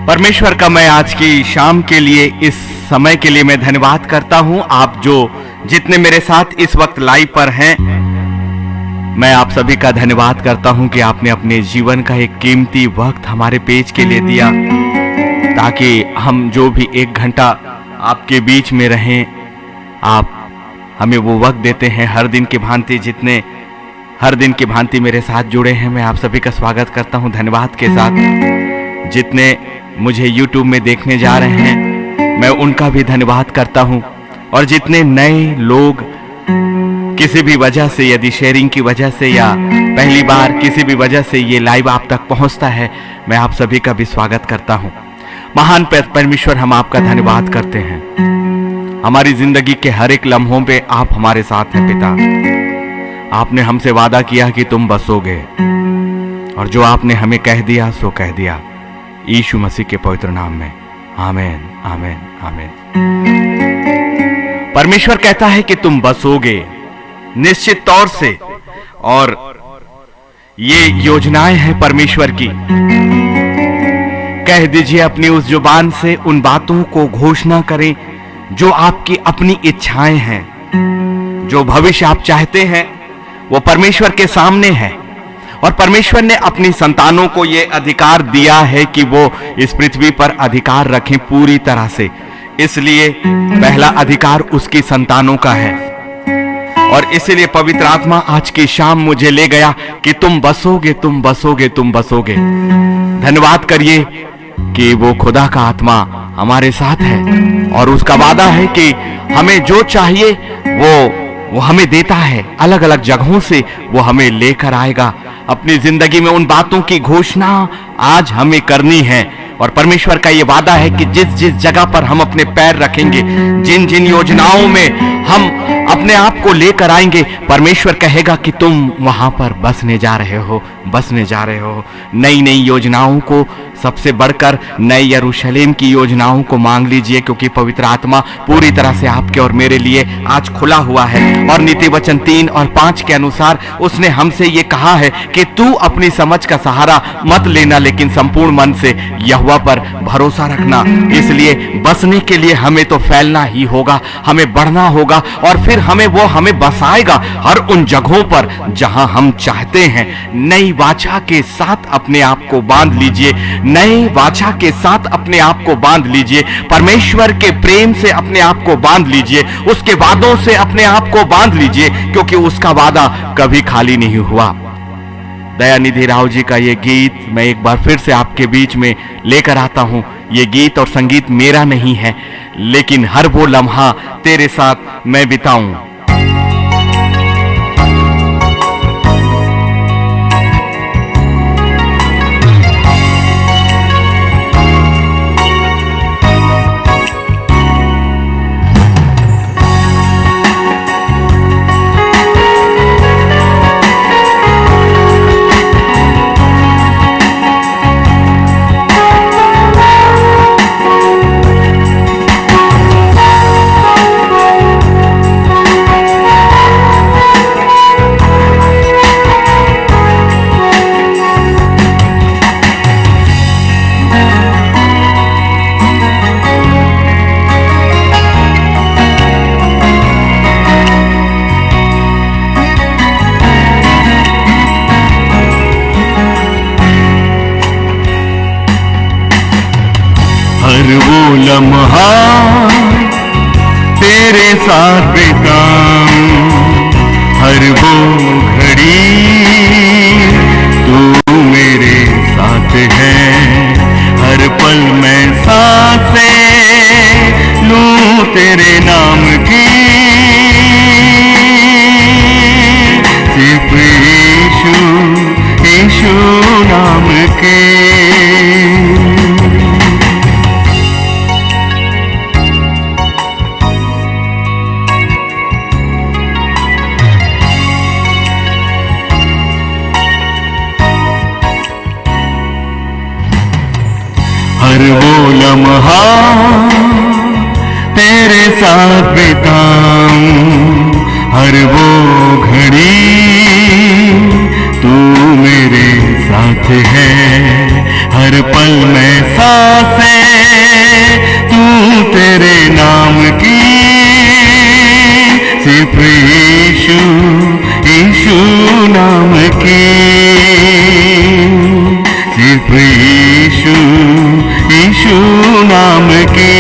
परमेश्वर का मैं आज की शाम के लिए, इस समय के लिए मैं धन्यवाद करता हूं। आप जो जितने मेरे साथ इस वक्त लाइव पर हैं, मैं आप सभी का धन्यवाद करता हूं कि आपने अपने जीवन का एक कीमती वक्त हमारे पेज के लिए दिया, ताकि हम जो भी एक घंटा आपके बीच में रहें, आप हमें वो वक्त देते हैं। हर दिन की भांति जितने हर दिन की भांति मेरे साथ जुड़े हैं, मैं आप सभी का स्वागत करता हूं धन्यवाद के साथ। जितने मुझे YouTube में देखने जा रहे हैं, मैं उनका भी धन्यवाद करता हूं। और जितने नए लोग किसी भी वजह से, यदि शेयरिंग की वजह से या पहली बार किसी भी वजह से ये लाइव आप तक पहुंचता है, मैं आप सभी का भी स्वागत करता हूं। महान परमेश्वर, हम आपका धन्यवाद करते हैं। हमारी जिंदगी के हर एक लम्हों पे आप हमारे साथ हैं पिता। आपने हमसे वादा किया कि तुम बसोगे, और जो आपने हमें कह दिया सो कह दिया। यीशु मसीह के पवित्र नाम में आमीन, आमीन, आमीन। परमेश्वर कहता है कि तुम बसोगे निश्चित तौर से, और ये योजनाएं हैं परमेश्वर की। कह दीजिए अपनी उस जुबान से उन बातों को घोषणा करें जो आपकी अपनी इच्छाएं हैं। जो भविष्य आप चाहते हैं वो परमेश्वर के सामने है, और परमेश्वर ने अपनी संतानों को ये अधिकार दिया है कि वो इस पृथ्वी पर अधिकार रखें पूरी तरह से। इसलिए पहला अधिकार उसकी संतानों का है, और इसीलिए पवित्र आत्मा आज की शाम मुझे ले गया कि तुम बसोगे, तुम बसोगे, तुम बसोगे। धन्यवाद करिए कि वो खुदा का आत्मा हमारे साथ है, और उसका वादा है कि हमें जो चाहिए वो हमें देता है। अलग अलग जगहों से वो हमें लेकर आएगा। अपनी जिंदगी में उन बातों की घोषणा आज हमें करनी है, और परमेश्वर का ये वादा है कि जिस जिस जगह पर हम अपने पैर रखेंगे, जिन जिन योजनाओं में हम अपने आप को लेकर आएंगे, परमेश्वर कहेगा कि तुम वहां पर बसने जा रहे हो, बसने जा रहे हो। नई नई योजनाओं को, सबसे बढ़कर नए यरूशलेम की योजनाओं को मांग लीजिए, क्योंकि पवित्र आत्मा पूरी तरह से आपके और मेरे लिए आज खुला हुआ है। और नीति वचन 3 और 5 के अनुसार उसने हमसे ये कहा है कि तू अपनी समझ का सहारा मत लेना, लेकिन संपूर्ण मन से यहोवा पर भरोसा रखना। इसलिए बसने के लिए हमें तो फैलना ही होगा, हमें बढ़ना होगा, और फिर हमें बसाएगा हर उन जगहों पर जहां हम चाहते हैं। नई वाचा के साथ अपने आप को बांध लीजिए, नई वाचा के साथ अपने आप को बांध लीजिए, परमेश्वर के प्रेम से अपने आप को बांध लीजिए, उसके वादों से अपने आप को बांध लीजिए, क्योंकि उसका वादा कभी खाली नहीं हुआ। दयानिधि राव जी का ये गीत मैं एक बार फिर से आपके बीच में लेकर आता हूं। ये गीत और संगीत मेरा नहीं है, लेकिन हर वो लम्हा तेरे साथ मैं बिताऊं। हर वो लम्हा तेरे साथ बिताऊं, हर वो घड़ी तू मेरे साथ है। हर पल मैं सांसें लूं तेरे नाम की, सिर्फ यीशु, यीशु नाम के। हर वो लम्हा तेरे साथ बिताऊं, हर वो घड़ी तू मेरे साथ है। हर पल में सांसें तू तेरे नाम की, सिर्फ यीशु, यीशु नाम की, सिर्फ यीशु, यीशु नाम की।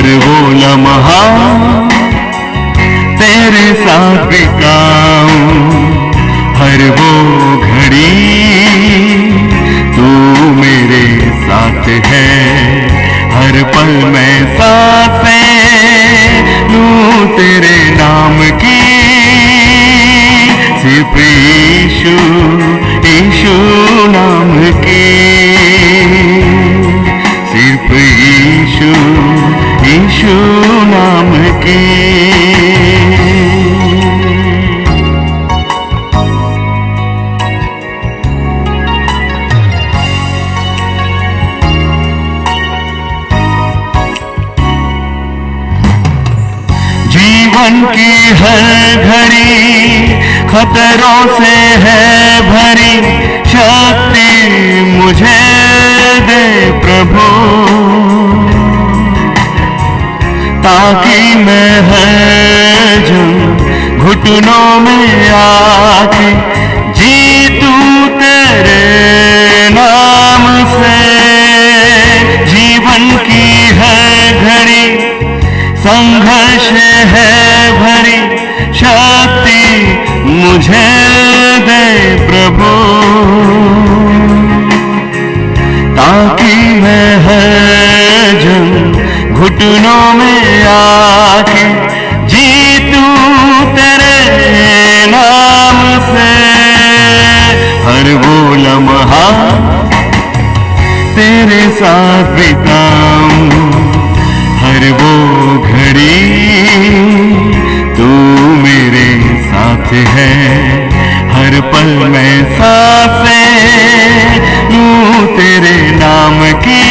हर वो लम्हा तेरे साथ बिताऊं, हर वो घड़ी तू मेरे साथ है, हर पल मैं सांसें लूं तेरे नाम की, सिर्फ यीशु यीशु नाम की, सिर्फ यीशु यीशु नाम की। जीवन की हर घड़ी खतरों से है भरी, शक्ति मुझे दे प्रभु, ताकि मैं हर जंग घुटनों में आके जीतूं तेरे नाम से। जीवन की हर घड़ी संघर्ष है भरी, शक्ति मुझे दे प्रभु, ताकि मैं हर जंग घुटनों में आके जीतूं तेरे नाम से। हर वो लम्हा तेरे साथ बिताऊं, हर वो घड़ी तू मेरे साथ है, हर पल मैं सांसें लूं तेरे नाम की,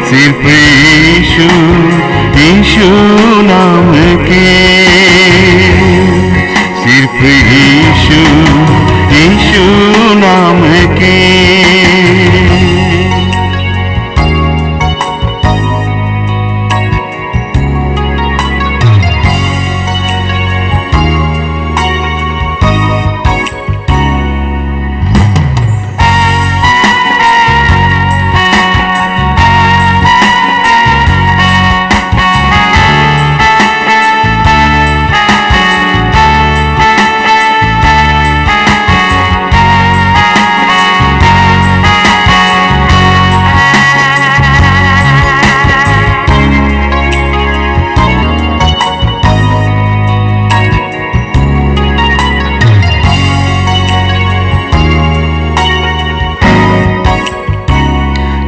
सिर्फ यीशु यीशु नाम की, सिर्फ यीशु यीशु नाम की।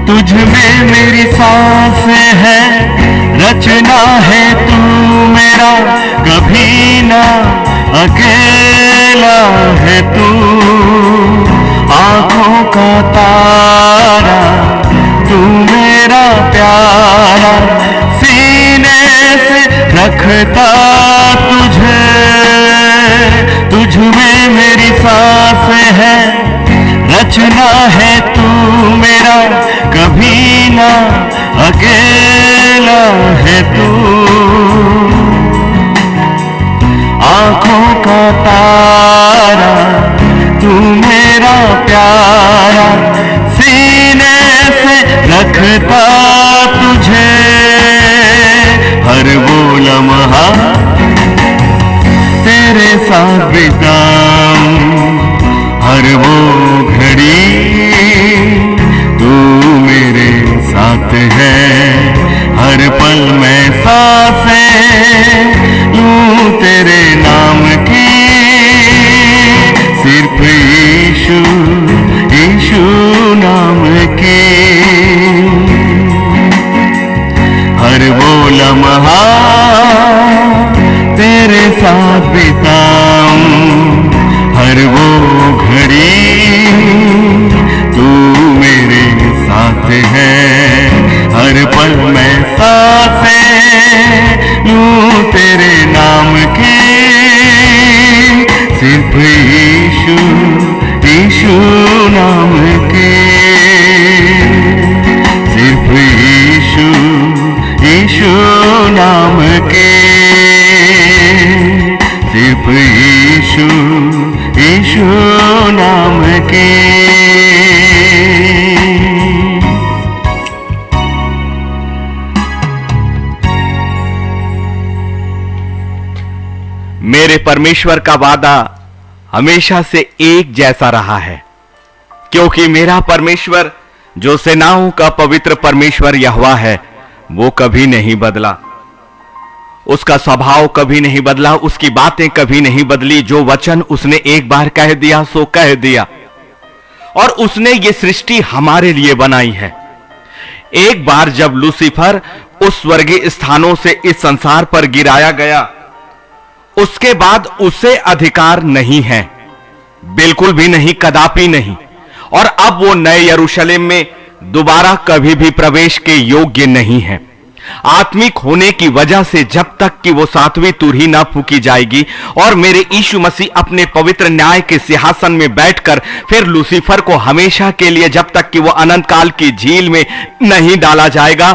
तुझ में मेरी सांस है, रचना है तू मेरा, कभी ना अकेला है तू, आंखों का तारा तू मेरा प्यारा, सीने से रखता तुझे। तुझ में मेरी सांस है, रचना है तू मेरा, कभी ना अकेला है तू, आंखों का तारा तू मेरा प्यारा, सीने से रखता तुझे। हर वो लम्हा तेरे साथ बिताऊं, हर वो घड़ी तू मेरे साथ है, हर पल मैं सांसें लूं तेरे नाम की, सिर्फ यीशु यीशु नाम की। हर वो लम्हा तेरे साथ बिताऊं, हर वो घड़ी तू मेरे साथ है, हर पल मैं सांसें लूं तेरे नाम की, सिर्फ यीशु यीशु नाम की, सिर्फ यीशु यीशु नाम की, सिर्फ यीशु यीशु नाम की। मेरे परमेश्वर का वादा हमेशा से एक जैसा रहा है, क्योंकि मेरा परमेश्वर जो सेनाओं का पवित्र परमेश्वर यहोवा है, वो कभी नहीं बदला। उसका स्वभाव कभी नहीं बदला, उसकी बातें कभी नहीं बदली। जो वचन उसने एक बार कह दिया सो कह दिया, और उसने ये सृष्टि हमारे लिए बनाई है। एक बार जब लूसीफर उस स्वर्गीय स्थानों से इस संसार पर गिराया गया, उसके बाद उसे अधिकार नहीं है, बिल्कुल भी नहीं, कदापि नहीं। और अब वो नए यरूशलेम में दोबारा कभी भी प्रवेश के योग्य नहीं है। आत्मिक होने की वजह से जब तक कि वो सातवीं तुरही ना फूकी जाएगी और मेरे यीशु मसीह अपने पवित्र न्याय के सिंहासन में बैठकर फिर लूसीफर को हमेशा के लिए, जब तक कि वो अनंत काल की झील में नहीं डाला जाएगा,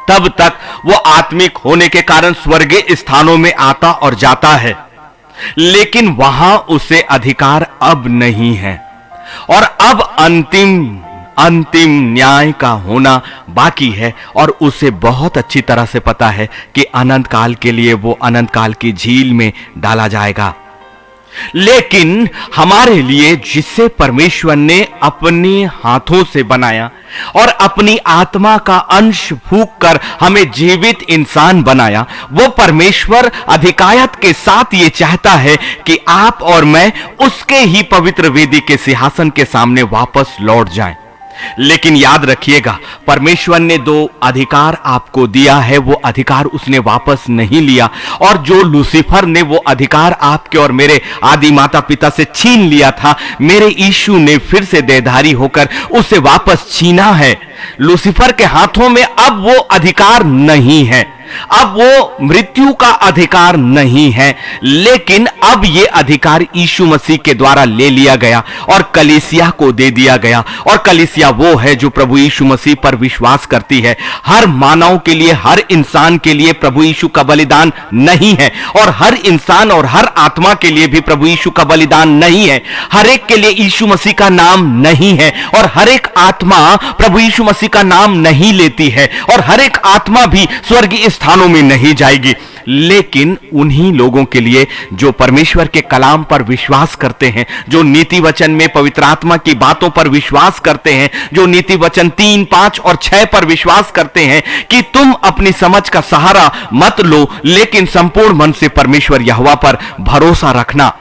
तब तक वो आत्मिक होने के कारण स्वर्गीय स्थानों में आता और जाता है। लेकिन वहां उसे अधिकार अब नहीं है, और अब अंतिम न्याय का होना बाकी है। और उसे बहुत अच्छी तरह से पता है कि अनंत काल के लिए वो अनंत काल की झील में डाला जाएगा। लेकिन हमारे लिए, जिसे परमेश्वर ने अपने हाथों से बनाया और अपनी आत्मा का अंश फूंक कर हमें जीवित इंसान बनाया, वो परमेश्वर अधिकायत के साथ ये चाहता है कि आप और मैं उसके ही पवित्र वेदी के सिंहासन के सामने वापस लौट जाएं। लेकिन याद रखिएगा, परमेश्वर ने 2 अधिकार आपको दिया है, वो अधिकार उसने वापस नहीं लिया। और जो लूसीफर ने वो अधिकार आपके और मेरे आदि माता पिता से छीन लिया था, मेरे यीशु ने फिर से देहधारी होकर उसे वापस छीना है। लूसीफर के हाथों में अब वो अधिकार नहीं है, अब वो मृत्यु का अधिकार नहीं है, लेकिन अब ये अधिकार यीशु मसीह के द्वारा ले लिया गया और कलीसिया को दे दिया गया। और कलीसिया वो है जो प्रभु यीशु मसीह पर विश्वास करती है। हर मानव के लिए, हर इंसान के लिए प्रभु यीशु का बलिदान नहीं है, और हर इंसान और हर आत्मा के लिए भी प्रभु यीशु का बलिदान नहीं है। हर एक के लिए यीशु मसीह का नाम नहीं है, और हर एक आत्मा प्रभु यीशु मसीह का नाम नहीं लेती है, और हर एक आत्मा भी स्वर्गीय स्थानों में नहीं जाएगी। लेकिन उन्हीं लोगों के लिए जो परमेश्वर के कलाम पर विश्वास करते हैं, जो नीति वचन में पवित्र आत्मा की बातों पर विश्वास करते हैं, जो नीति वचन 3, 5 और 6 पर विश्वास करते हैं कि तुम अपनी समझ का सहारा मत लो, लेकिन संपूर्ण मन से परमेश्वर यहोवा पर भरोसा रखना।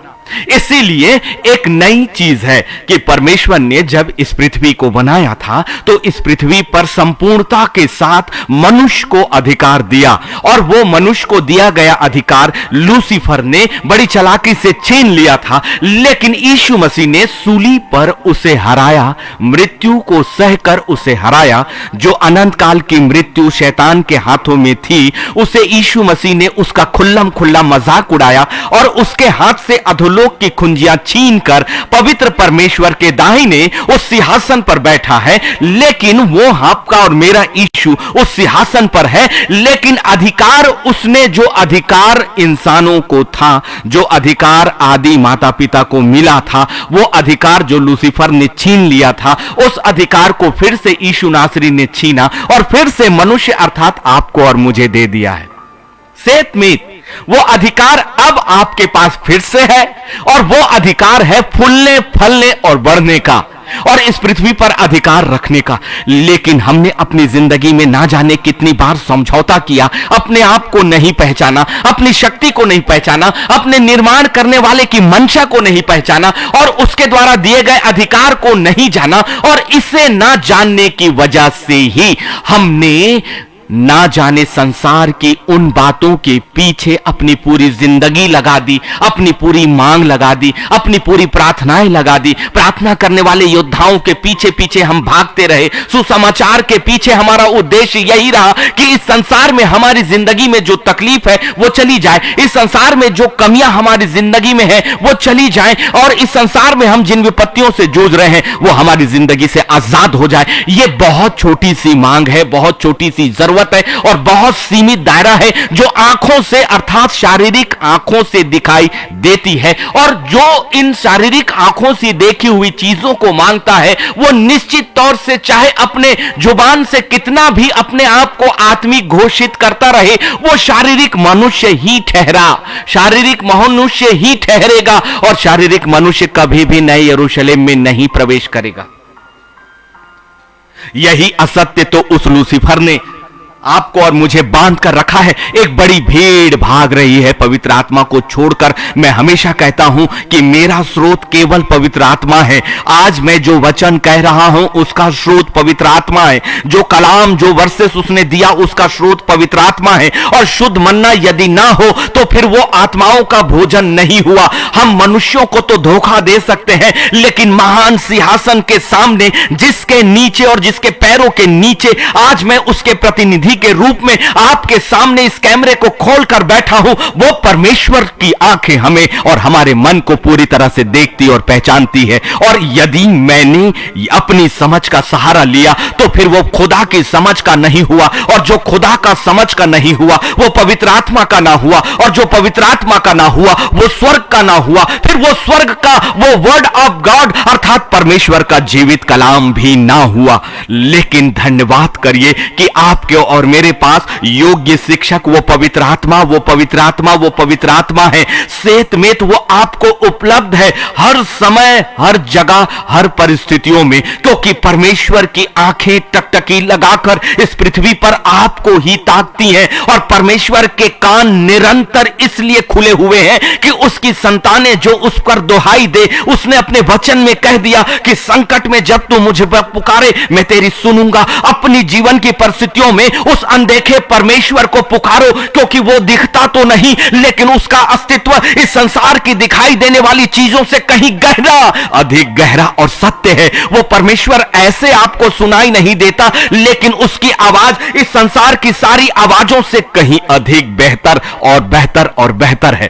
इसीलिए एक नई चीज है कि परमेश्वर ने जब इस पृथ्वी को बनाया था तो इस पृथ्वी पर संपूर्णता के साथ मनुष्य को अधिकार दिया, और वो मनुष्य को दिया गया अधिकार लूसीफर ने बड़ी चालाकी से छीन लिया था। लेकिन यीशु मसीह ने सूली पर उसे हराया, मृत्यु को सहकर उसे हराया। जो अनंत काल की मृत्यु शैतान के हाथों में थी, उसे यीशु मसीह ने उसका खुल्लम खुल्ला मजाक उड़ाया और उसके हाथ से अधोलोक की खुंजियां छीनकर पवित्र परमेश्वर के दाहिने उस सिंहासन पर बैठा है। लेकिन वो आपका और मेरा यीशु उस सिंहासन पर है, लेकिन अधिकार उसने, जो अधिकार इंसानों को था, जो अधिकार आदि माता पिता को मिला था, वो अधिकार जो लूसीफर ने छीन लिया था, उस अधिकार को फिर से यीशु नासरी ने छीना और फिर से मनुष्य अर्थात आपको और मुझे दे दिया है। सेतमीत वो अधिकार अब आपके पास फिर से है, और वो अधिकार है फूलने, फलने और बढ़ने का, और इस पृथ्वी पर अधिकार रखने का। लेकिन हमने अपनी जिंदगी में ना जाने कितनी बार समझौता किया, अपने आप को नहीं पहचाना, अपनी शक्ति को नहीं पहचाना, अपने निर्माण करने वाले की मंशा को नहीं पहचाना, और उसके द्वारा दिए गए अधिकार को नहीं जाना। और इसे ना जानने की वजह से ही हमने ना जाने संसार की उन बातों के पीछे अपनी पूरी जिंदगी लगा दी, अपनी पूरी मांग लगा दी, अपनी पूरी प्रार्थनाएं लगा दी। प्रार्थना करने वाले योद्धाओं के पीछे पीछे हम भागते रहे। सुसमाचार के पीछे हमारा उद्देश्य यही रहा कि इस संसार में हमारी जिंदगी में जो तकलीफ है वो चली जाए, इस संसार में जो कमियां हमारी जिंदगी में है वो चली जाए, और इस संसार में हम जिन विपत्तियों से जूझ रहे हैं वो हमारी जिंदगी से आजाद हो जाए। ये बहुत छोटी सी मांग है, बहुत छोटी सी जरूरत सीमित है और बहुत सीमित दायरा है जो आंखों से अर्थात शारीरिक आंखों से दिखाई देती है। और जो इन शारीरिक आंखों से देखी हुई चीजों को मांगता है वो निश्चित तौर से चाहे अपने जुबान से कितना भी अपने आप को आत्मिक घोषित करता रहे, वो शारीरिक मनुष्य ही ठहरा, शारीरिक मनुष्य ही ठहरेगा और शारीरिक मनुष्य कभी भी नए यरूशलेम में नहीं प्रवेश करेगा। यही असत्य तो उस लूसीफर ने आपको और मुझे बांध कर रखा है। एक बड़ी भीड़ भाग रही है पवित्र आत्मा को छोड़कर। मैं हमेशा कहता हूं कि मेरा स्रोत केवल पवित्र आत्मा है। आज मैं जो वचन कह रहा हूं उसका स्रोत पवित्र आत्मा है। जो कलाम, जो वर्सेस उसने दिया उसका स्रोत पवित्र आत्मा है। और शुद्ध मन्ना यदि ना हो तो फिर वो आत्माओं का भोजन नहीं हुआ। हम मनुष्यों को तो धोखा दे सकते हैं, लेकिन महान सिंहासन के सामने जिसके नीचे और जिसके पैरों के नीचे आज मैं उसके प्रतिनिधि के रूप में आपके सामने इस कैमरे को खोलकर बैठा हूं, वो परमेश्वर की आंखें हमें और हमारे मन को पूरी तरह से देखती और पहचानती है। और यदि मैंने अपनी समझ का सहारा लिया तो फिर वो खुदा की समझ का नहीं हुआ, और जो खुदा का समझ का नहीं हुआ वो पवित्र आत्मा का ना हुआ, और जो पवित्र आत्मा का ना हुआ वो स्वर्ग का ना हुआ, फिर वो स्वर्ग का वो वर्ड ऑफ गॉड अर्थात परमेश्वर का जीवित कलाम भी ना हुआ। लेकिन धन्यवाद करिए कि आपके और मेरे पास योग्य शिक्षक वो पवित्र आत्मा, वो पवित्र आत्मा, वो पवित्र आत्मा है। सेतमेत वो आपको उपलब्ध है हर समय, हर जगह, हर परिस्थितियों में, क्योंकि परमेश्वर की आंखें टकटकी लगाकर इस पृथ्वी पर आपको ही ताकती हैं। और परमेश्वर के कान निरंतर इसलिए खुले हुए हैं कि उसकी संतानें जो उस पर दुहाई दे, उसने अपने वचन में कह दिया कि संकट में जब तू मुझे पुकारे मैं तेरी सुनूंगा। अपनी जीवन की परिस्थितियों में उस अनदेखे परमेश्वर को पुकारो, क्योंकि वो दिखता तो नहीं लेकिन उसका अस्तित्व इस संसार की दिखाई देने वाली चीजों से कहीं गहरा, अधिक गहरा और सत्य है। वो परमेश्वर ऐसे आपको सुनाई नहीं देता, लेकिन उसकी आवाज इस संसार की सारी आवाजों से कहीं अधिक बेहतर और बेहतर और बेहतर है।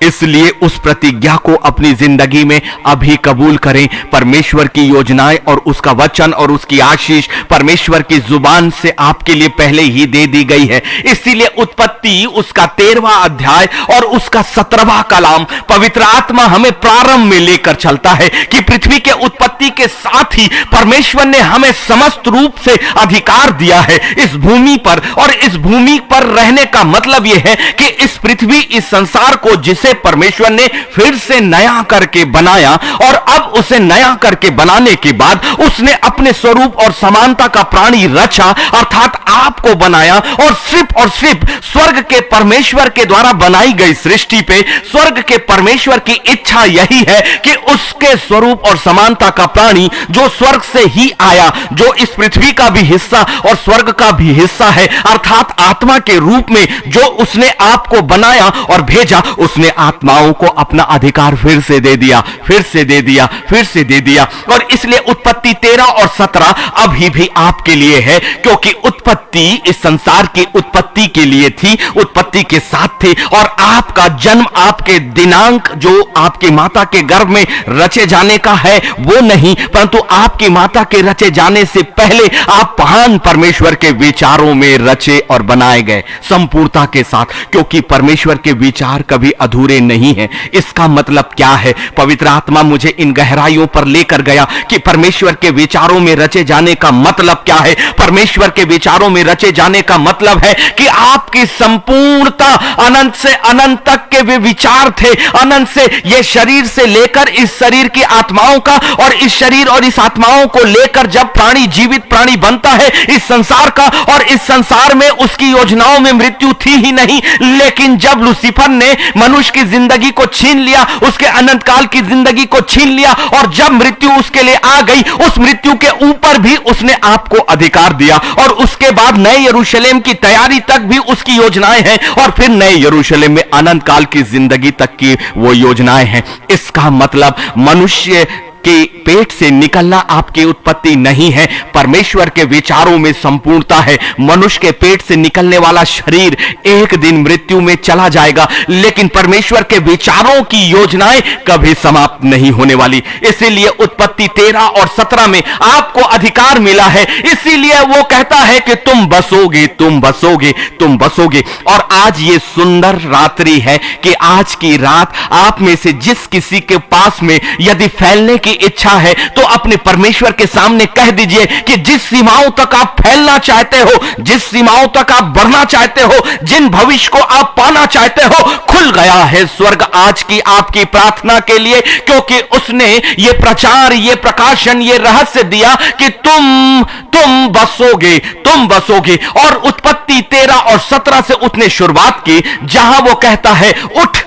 इसलिए उस प्रतिज्ञा को अपनी जिंदगी में अभी कबूल करें। परमेश्वर की योजनाएं और उसका वचन और उसकी आशीष परमेश्वर की जुबान से आपके लिए पहले ही दे दी गई है। इसीलिए उत्पत्ति उसका 13वां अध्याय और उसका 17वां कलाम पवित्र आत्मा हमें प्रारंभ में लेकर चलता है कि पृथ्वी के उत्पत्ति के साथ ही परमेश्वर ने हमें समस्त रूप से अधिकार दिया है इस भूमि पर। और इस भूमि पर रहने का मतलब यह है कि इस पृथ्वी, इस संसार को जिसे परमेश्वर ने फिर से नया करके बनाया, और अब उसे नया करके बनाने के बाद उसने अपने स्वरूप और समानता का प्राणी रचा अर्थात आपको बनाया। और सिर्फ स्वर्ग के परमेश्वर के द्वारा बनाई गई सृष्टि पे स्वर्ग के परमेश्वर की इच्छा यही है कि उसके स्वरूप और समानता का प्राणी जो स्वर्ग से ही आया, जो इस पृथ्वी का भी हिस्सा और स्वर्ग का भी हिस्सा है, अर्थात आत्मा के रूप में जो उसने आपको बनाया और भेजा, उसने आत्माओं को अपना अधिकार फिर से दे दिया, फिर से दे दिया, फिर से दे दिया। और इसलिए उत्पत्ति 13 और 17 अभी भी आपके लिए है, क्योंकि उत्पत्ति इस संसार की उत्पत्ति के लिए थी, उत्पत्ति के साथ थे। और आपका जन्म, आपके दिनांक जो आपकी माता के गर्भ में रचे जाने का है वो नहीं, परंतु आपकी माता के रचे जाने से पहले आप महान परमेश्वर के विचारों में रचे और बनाए गए संपूर्णता के साथ, क्योंकि परमेश्वर के विचार कभी अधूरे नहीं हैं। इसका मतलब क्या है? पवित्र आत्मा मुझे इन गहराइयों पर लेकर गया कि परमेश्वर के विचारों में रचे जाने का मतलब क्या है। परमेश्वर के विचारों में रचे जाने का मतलब है कि आपकी संपूर्णता अनंत से अनंत तक के वे विचार थे। अनंत से ये शरीर से लेकर इस शरीर की आत्माओं का, और इस शरीर और इस आत्माओं को लेकर जब प्राणी जीवित प्राणी बनता है इस संसार का, और इस संसार में उसकी योजनाओं में मृत्यु थी ही नहीं, लेकिन जब लूसीफर ने मनुष्य की जिंदगी को छीन लिया, उसके अनंत काल की जिंदगी को छीन लिया, और जब मृत्यु उसके लिए आ गई, उस मृत्यु के ऊपर भी उसने आपको अधिकार दिया। और उसके बाद नए यरूशलेम की तैयारी तक भी उसकी योजनाएं हैं, और फिर नए यरूशलेम में अनंत काल की जिंदगी तक की वो योजनाएं हैं। इसका मतलब मनुष्य के पेट से निकलना आपकी उत्पत्ति नहीं है। परमेश्वर के विचारों में संपूर्णता है। मनुष्य के पेट से निकलने वाला शरीर एक दिन मृत्यु में चला जाएगा, लेकिन परमेश्वर के विचारों की योजनाएं कभी समाप्त नहीं होने वाली। इसीलिए उत्पत्ति 13 और 17 में आपको अधिकार मिला है। इसीलिए वो कहता है कि तुम बसोगे, तुम बसोगे, तुम बसोगे। और आज ये सुंदर रात्रि है कि आज की रात आप में से जिस किसी के पास में यदि फैलने की इच्छा है तो अपने परमेश्वर के सामने कह दीजिए कि जिस सीमाओं तक आप फैलना चाहते हो, जिस सीमाओं तक आप बढ़ना चाहते हो, जिन भविष्य को आप पाना चाहते हो, खुल गया है स्वर्ग आज की आपकी प्रार्थना के लिए, क्योंकि उसने ये प्रचार, ये प्रकाशन, ये रहस्य दिया कि तुम बसोगे, तुम बसोगे। और उत्पत्ति 13 और 17 से उसने शुरुआत की, जहां वो कहता है उठ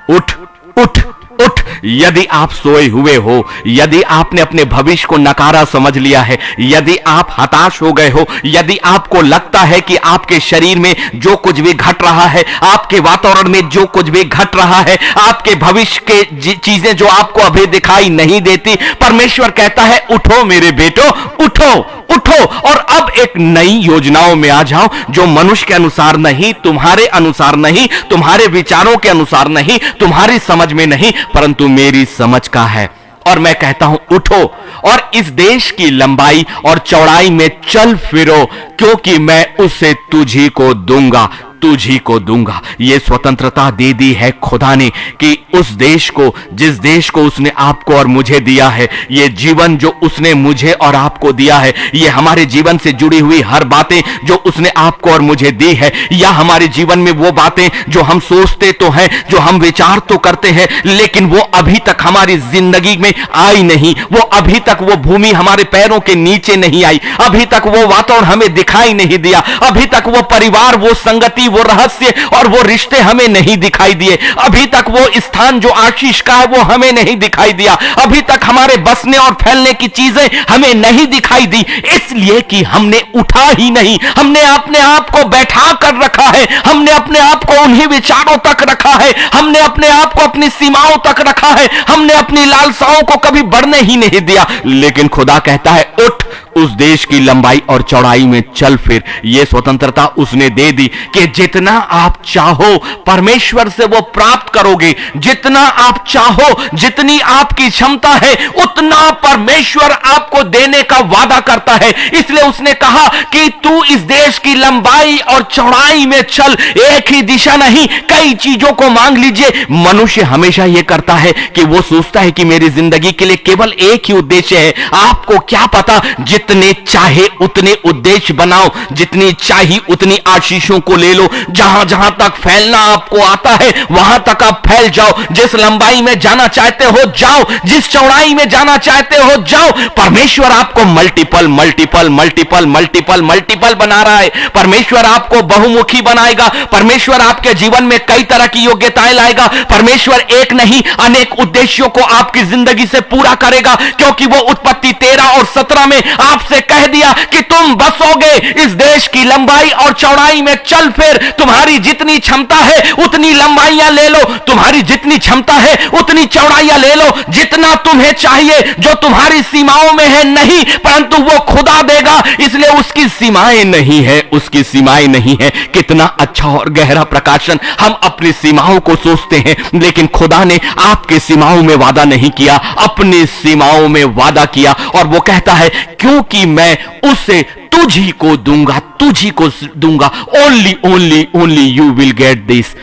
उठ उठ उठ। यदि आप सोए हुए हो, यदि आपने अपने भविष्य को नकारा समझ लिया है, यदि आप हताश हो गए हो, यदि आपको लगता है कि आपके शरीर में जो कुछ भी घट रहा है, आपके वातावरण में जो कुछ भी घट रहा है, आपके भविष्य के चीजें जो आपको अभी दिखाई नहीं देती, परमेश्वर कहता है उठो मेरे बेटो, उठो उठो और अब एक नई योजनाओं में आ जाओ, जो मनुष्य के अनुसार नहीं, तुम्हारे अनुसार नहीं, तुम्हारे विचारों के अनुसार नहीं, तुम्हारी समझ में नहीं, परंतु मेरी समझ का है। और मैं कहता हूं उठो और इस देश की लंबाई और चौड़ाई में चल फिरो, क्योंकि मैं उसे तुझी को दूंगा, तुझी को दूंगा। ये स्वतंत्रता दे दी है खुदा ने कि उस देश को, जिस देश को उसने आपको और मुझे दिया है, ये जीवन जो उसने मुझे और आपको दिया है, ये हमारे जीवन से जुड़ी हुई हर बातें जो उसने आपको और मुझे दी है, या हमारे जीवन में वो बातें जो हम सोचते तो हैं, जो हम विचार तो करते हैं, लेकिन वो अभी तक हमारी जिंदगी में आई नहीं, वो अभी तक वो भूमि हमारे पैरों के नीचे नहीं आई, अभी तक वो वातावरण हमें दिखाई नहीं दिया, अभी तक वो परिवार, वो संगति, वो रहस्य और वो रिश्ते हमें नहीं दिखाई दिए, अभी तक वो स्थान जो आशीष का है वो हमें नहीं दिखाई दिया, अभी तक हमारे बसने और फैलने की चीजें हमें नहीं दिखाई दी, इसलिए कि हमने उठा ही नहीं, हमने अपने आप को बैठा कर रखा है, हमने अपने आप को उन्हीं विचारों तक रखा है, हमने अपने आप को अपनी सीमाओं तक रखा है, हमने अपनी लालसाओं को कभी बढ़ने ही नहीं दिया। लेकिन खुदा कहता है उठ, उस देश की लंबाई और चौड़ाई में चल फिर। यह स्वतंत्रता उसने दे दी कि जितना आप चाहो परमेश्वर से वो प्राप्त करोगे, जितना आप चाहो, जितनी आपकी क्षमता है उतना परमेश्वर आपको देने का वादा करता है। इसलिए उसने कहा कि तू इस देश की लंबाई और चौड़ाई में चल, एक ही दिशा नहीं, कई चीजों को मांग लीजिए। मनुष्य हमेशा यह करता है कि वो सोचता है कि मेरी जिंदगी के लिए केवल एक ही उद्देश्य है। आपको क्या पता, जितने चाहे उतने उद्देश्य बनाओ, जितनी चाहिए उतनी आशीषों को ले लो, जहां जहां तक फैलना आपको आता है वहां तक आप फैल जाओ, जिस लंबाई में जाना चाहते हो जाओ, जिस चौड़ाई में जाना चाहते हो जाओ। परमेश्वर आपको multiple multiple multiple multiple multiple बना रहा है। परमेश्वर आपको बहुमुखी बनाएगा, परमेश्वर आपके जीवन में कई तरह की योग्यताएं लाएगा, परमेश्वर एक नहीं अनेक उद्देश्यों को आपकी जिंदगी से पूरा करेगा, क्योंकि वो उत्पत्ति 13 और 17 में आपसे कह दिया कि तुम बसोगे इस देश की लंबाई और चौड़ाई में चल फिर, तुम्हारी जितनी क्षमता है उतनी लंबाइयां ले लो, तुम्हारी जितनी क्षमता है उतनी चौड़ाइयां ले लो, जितना तुम्हें चाहिए जो तुम्हारी सीमाओं में है नहीं, परंतु वो खुदा देगा, इसलिए उसकी सीमाएं नहीं है, उसकी सीमाएं नहीं है। कितना अच्छा और गहरा प्रकाशन। हम अपनी सीमाओं को सोचते हैं, लेकिन खुदा ने आपके सीमाओं में वादा नहीं किया, अपनी सीमाओं में वादा किया, और वो कहता है क्योंकि मैं उसे तुझी को दूंगा, तुझी को दूंगा। Only only only you will get this.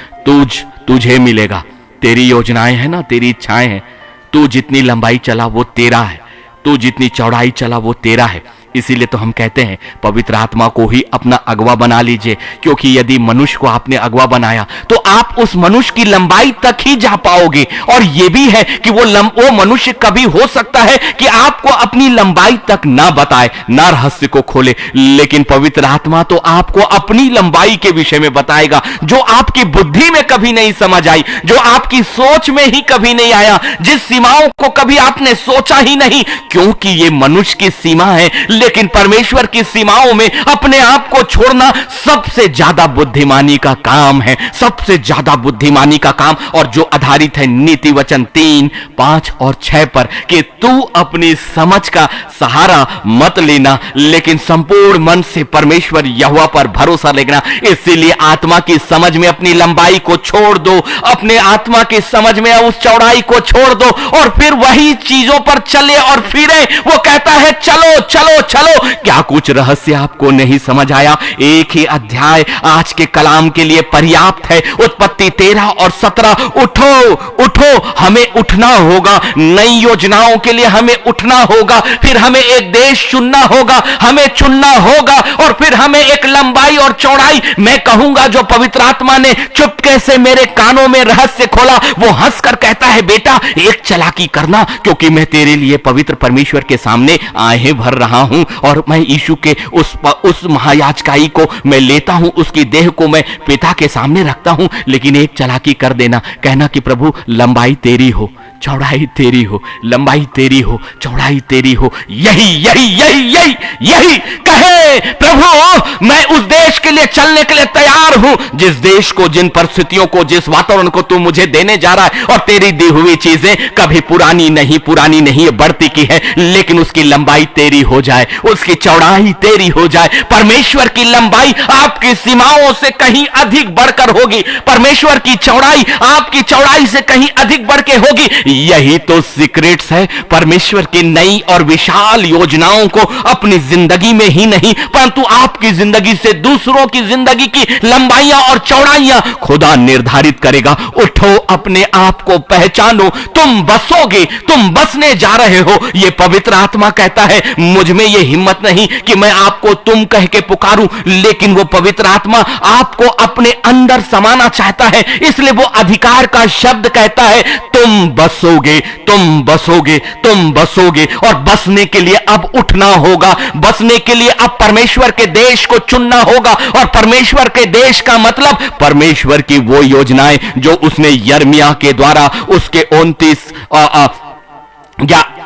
तुझे मिलेगा। तेरी योजनाएं हैं ना, तेरी इच्छाएं हैं, तू जितनी लंबाई चला वो तेरा है, तू जितनी चौड़ाई चला वो तेरा है। इसीलिए तो हम कहते हैं पवित्र आत्मा को ही अपना अगवा बना लीजिए, क्योंकि यदि मनुष्य को आपने अगवा बनाया तो आप उस मनुष्य की लंबाई तक ही जा पाओगे। और यह भी है कि वो मनुष्य कभी हो सकता है कि आपको अपनी लंबाई तक ना बताए, ना रहस्य को खोले, लेकिन पवित्र आत्मा तो आपको अपनी लंबाई के विषय में बताएगा, जो आपकी बुद्धि में कभी नहीं समझ आई, जो आपकी सोच में ही कभी नहीं आया, जिस सीमाओं को कभी आपने सोचा ही नहीं, क्योंकि ये मनुष्य की सीमा है। लेकिन परमेश्वर की सीमाओं में अपने आप को छोड़ना सबसे ज्यादा बुद्धिमानी का काम है, सबसे ज्यादा बुद्धिमानी का काम, और जो आधारित है नीति वचन 3, 5 और 6 पर कि तू अपनी समझ का सहारा मत लेना लेकिन संपूर्ण मन से परमेश्वर यहोवा पर भरोसा लेना। इसीलिए आत्मा की समझ में अपनी लंबाई को छोड़ दो, अपने आत्मा की समझ में उस चौड़ाई को छोड़ दो और फिर वही चीजों पर चले और फिरे। वो कहता है चलो चलो चलो। क्या कुछ रहस्य आपको नहीं समझ आया? एक ही अध्याय आज के कलाम के लिए पर्याप्त है। उत्पत्ति 13 और 17। उठो उठो, हमें उठना होगा, नई योजनाओं के लिए हमें उठना होगा, फिर हमें एक देश चुनना होगा, हमें चुनना होगा, और फिर हमें एक लंबाई और चौड़ाई। मैं कहूंगा जो पवित्र आत्मा ने चुपके से मेरे कानों में रहस्य खोला, वो हंसकर कहता है बेटा एक चालाकी करना, क्योंकि मैं तेरे लिए पवित्र परमेश्वर के सामने आहें भर रहा हूं और मैं यीशु के उस महायाजकाई को मैं लेता हूं, उसकी देह को मैं पिता के सामने रखता हूं। लेकिन एक चालाकी कर देना, कहना कि प्रभु लंबाई तेरी हो, चौड़ाई तेरी हो, लंबाई तेरी हो, चौड़ाई तेरी हो। यही यही यही यही यही कहे प्रभु, मैं उस देश के लिए चलने के लिए तैयार हूं, जिस देश को, जिन परिस्थितियों को, जिस वातावरण को तू मुझे देने जा रहा है। और तेरी दी हुई चीजें कभी पुरानी नहीं बढ़ती की है, लेकिन उसकी लंबाई तेरी हो जाए, उसकी चौड़ाई तेरी हो जाए। परमेश्वर की लंबाई आपकी सीमाओं से कहीं अधिक बढ़कर होगी, परमेश्वर की चौड़ाई आपकी चौड़ाई से कहीं अधिक बढ़ के होगी। यही तो सीक्रेट्स है परमेश्वर की नई और विशाल योजनाओं को अपनी जिंदगी में ही नहीं परंतु आपकी जिंदगी से दूसरों की जिंदगी की लंबाइयां और चौड़ाइयां खुदा निर्धारित करेगा। उठो, अपने आप को पहचानो, तुम बसोगे, तुम बसने जा रहे हो। यह पवित्र आत्मा कहता है, मुझ में यह हिम्मत नहीं कि मैं आपको तुम कह के पुकारूं, लेकिन वो पवित्र आत्मा आपको अपने अंदर समाना चाहता है, इसलिए वो अधिकार का शब्द कहता है, तुम बसोगे, तुम बसोगे, तुम बसोगे। और बसने के लिए अब उठना होगा, बसने के लिए अब परमेश्वर के देश को चुनना होगा। और परमेश्वर के देश का मतलब परमेश्वर की वो योजनाएं जो उसने यिर्मयाह के द्वारा उसके